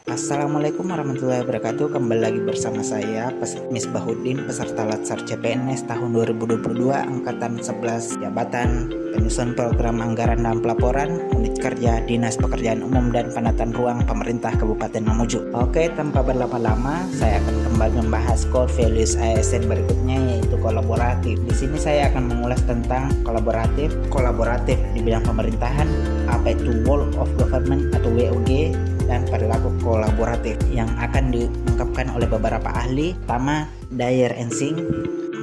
Assalamualaikum warahmatullahi wabarakatuh. Kembali lagi bersama saya Misbahuddin, peserta Latsar CPNS tahun 2022 angkatan 11, jabatan penyusun program anggaran dan pelaporan, unit kerja Dinas Pekerjaan Umum dan Penataan Ruang Pemerintah Kabupaten Mamuju. Oke, tanpa berlama-lama saya akan kembali membahas core values ASN berikutnya, yaitu kolaboratif. Di sini saya akan mengulas tentang kolaboratif di bidang pemerintahan, apa itu World of Government atau WOG, dan perilaku kolaboratif yang akan diungkapkan oleh beberapa ahli. Pertama, Dyer and Singh.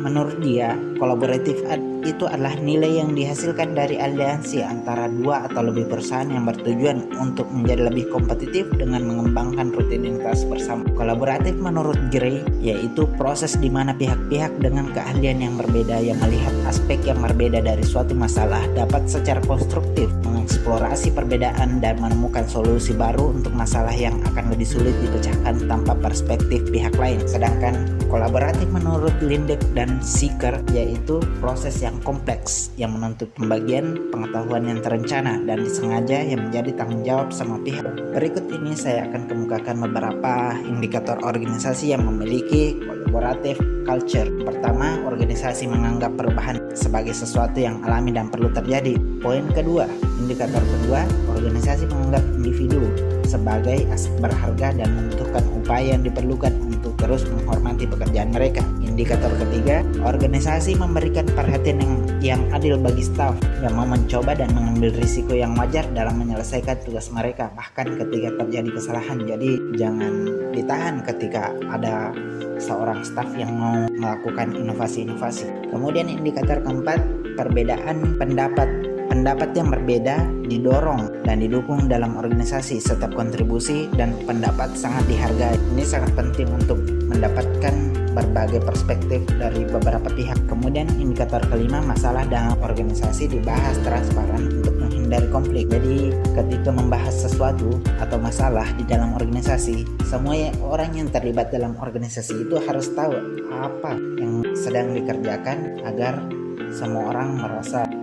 Menurut dia, kolaboratif itu adalah nilai yang dihasilkan dari aliansi antara dua atau lebih perusahaan yang bertujuan untuk menjadi lebih kompetitif dengan mengembangkan rutinitas bersama. Kolaboratif menurut Gray yaitu proses di mana pihak-pihak dengan keahlian yang berbeda yang melihat aspek yang berbeda dari suatu masalah dapat secara konstruktif mengeksplorasi perbedaan dan menemukan solusi baru untuk masalah yang akan lebih sulit dipecahkan tanpa perspektif pihak lain. Sedangkan kolaboratif menurut Lindeck dan Seeker yaitu proses yang kompleks yang menuntut pembagian pengetahuan yang terencana dan disengaja yang menjadi tanggung jawab semua pihak. Berikut ini saya akan kemukakan beberapa indikator organisasi yang memiliki collaborative culture. Pertama, organisasi menganggap perubahan sebagai sesuatu yang alami dan perlu terjadi. Poin kedua, indikator kedua, organisasi menganggap individu sebagai aset berharga dan membutuhkan upaya yang diperlukan untuk terus menghormati pekerjaan mereka. Indikator ketiga, organisasi memberikan perhatian yang adil bagi staf yang mau mencoba dan mengambil risiko yang wajar dalam menyelesaikan tugas mereka bahkan ketika terjadi kesalahan. Jadi jangan ditahan ketika ada seorang staf yang mau melakukan inovasi-inovasi. Kemudian indikator keempat, perbedaan pendapat yang berbeda didorong dan didukung dalam organisasi. Setiap kontribusi dan pendapat sangat dihargai. Ini sangat penting untuk mendapatkan berbagai perspektif dari beberapa pihak. Kemudian indikator kelima, masalah dalam organisasi dibahas transparan untuk menghindari konflik. Jadi ketika membahas sesuatu atau masalah di dalam organisasi, semua orang yang terlibat dalam organisasi itu harus tahu apa yang sedang dikerjakan agar semua orang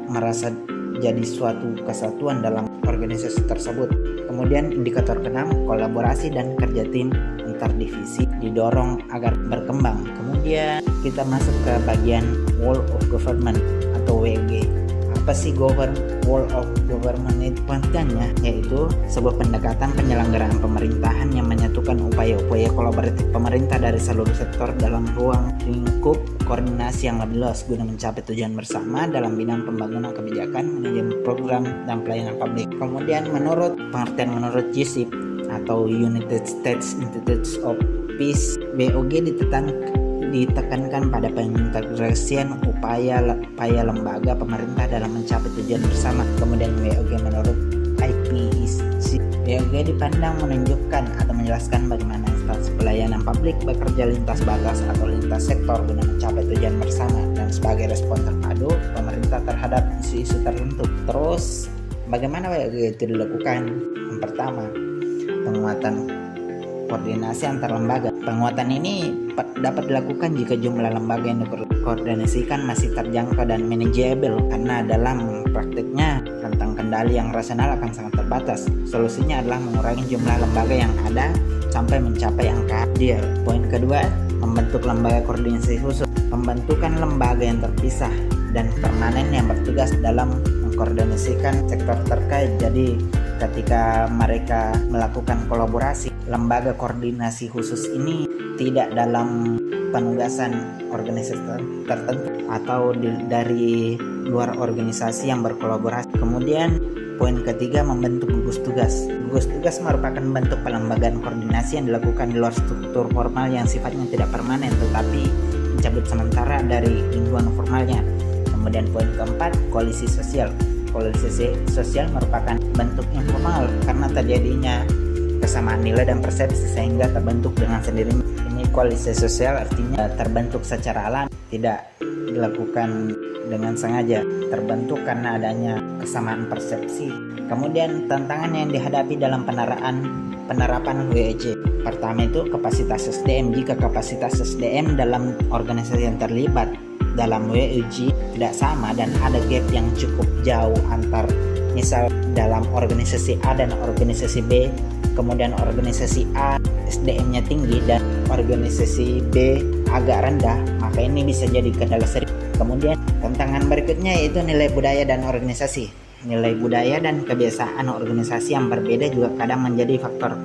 merasa jadi suatu kesatuan dalam organisasi tersebut. Kemudian indikator keenam, kolaborasi dan kerja tim antar divisi didorong agar berkembang. Kemudian kita masuk ke bagian World of Government atau WG. Apa sih World of Government itu? Pentingnya yaitu sebuah pendekatan penyelenggaraan pemerintahan yang menyatukan upaya-upaya kolaboratif pemerintah dari seluruh sektor dalam ruang lingkup koordinasi yang lebih luas guna mencapai tujuan bersama dalam bidang pembangunan kebijakan, manajemen program, dan pelayanan publik. Kemudian menurut USIP atau United States Institute of Peace, WOG ditekankan pada pengintegrasian upaya lembaga pemerintah dalam mencapai tujuan bersama. Kemudian WOG menurut IPEC, WOG dipandang menunjukkan atau menjelaskan bagaimana instansi pelayanan publik bekerja lintas batas atau lintas sektor guna mencapai tujuan bersama dan sebagai respon terpadu pemerintah terhadap isu-isu tertentu. Terus bagaimana WOG itu dilakukan? Yang pertama, penguatan koordinasi antar lembaga. Penguatan ini dapat dilakukan jika jumlah lembaga yang dikoordinasikan masih terjangkau dan manageable, karena dalam praktiknya rentang kendali yang rasional akan sangat terbatas. Solusinya adalah mengurangi jumlah lembaga yang ada sampai mencapai angka ideal. Poin kedua, membentuk lembaga koordinasi khusus. Pembentukan lembaga yang terpisah dan permanen yang bertugas dalam mengkoordinasikan sektor terkait. Jadi ketika mereka melakukan kolaborasi, lembaga koordinasi khusus ini tidak dalam penugasan organisasi tertentu atau dari luar organisasi yang berkolaborasi. Kemudian poin ketiga, membentuk gugus tugas. Gugus tugas merupakan bentuk pelembagaan koordinasi yang dilakukan di luar struktur formal yang sifatnya tidak permanen tetapi mencabut sementara dari lingkungan formalnya. Kemudian poin keempat, koalisi sosial. Koalisi sosial merupakan bentuk informal karena terjadinya kesamaan nilai dan persepsi sehingga terbentuk dengan sendirinya. Ini koalisi sosial artinya terbentuk secara alami, tidak dilakukan dengan sengaja, terbentuk karena adanya kesamaan persepsi. Kemudian tantangan yang dihadapi dalam penerapan WOG. Pertama itu kapasitas SDM. Jika kapasitas SDM dalam organisasi yang terlibat dalam WOG tidak sama dan ada gap yang cukup jauh antar Misal dalam organisasi A dan organisasi B, kemudian organisasi A SDM-nya tinggi dan organisasi B agak rendah, maka ini bisa jadi kendala serius. Kemudian tantangan berikutnya yaitu nilai budaya dan organisasi. Nilai budaya dan kebiasaan organisasi yang berbeda juga kadang menjadi faktor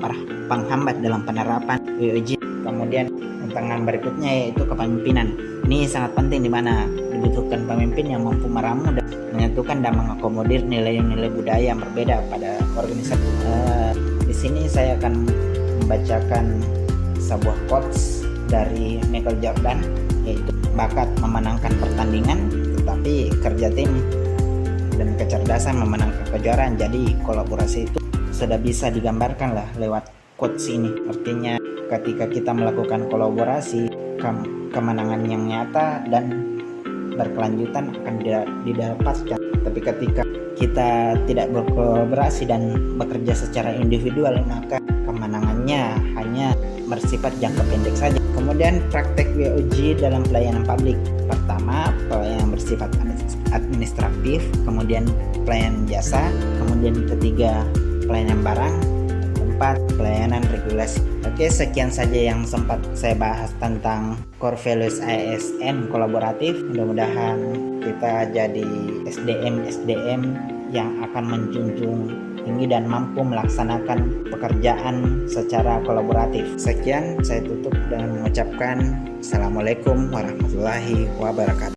penghambat dalam penerapan WOG. Kemudian tantangan berikutnya yaitu kepemimpinan. Ini sangat penting di mana dibutuhkan pemimpin yang mampu meramu dan menyatukan dan mengakomodir nilai-nilai budaya yang berbeda pada organisasi. Di sini saya akan membacakan sebuah quotes dari Michael Jordan, yaitu bakat memenangkan pertandingan, tetapi kerja tim dan kecerdasan memenangkan kejuaraan. Jadi kolaborasi itu sudah bisa digambarkan lah lewat quotes ini. Artinya ketika kita melakukan kolaborasi, kemenangan yang nyata dan berkelanjutan akan didapatkan. Tapi ketika kita tidak berkolaborasi dan bekerja secara individual, maka kemenangannya hanya bersifat jangka pendek saja. Kemudian praktek WOG dalam pelayanan publik. Pertama, pelayanan bersifat administratif, kemudian pelayanan jasa, kemudian ketiga pelayanan barang, keempat pelayanan regulasi. Oke, sekian saja yang sempat saya bahas tentang core values ASN kolaboratif. Mudah-mudahan kita jadi SDM yang akan menjunjung tinggi dan mampu melaksanakan pekerjaan secara kolaboratif. Sekian, saya tutup dengan mengucapkan Assalamualaikum warahmatullahi wabarakatuh.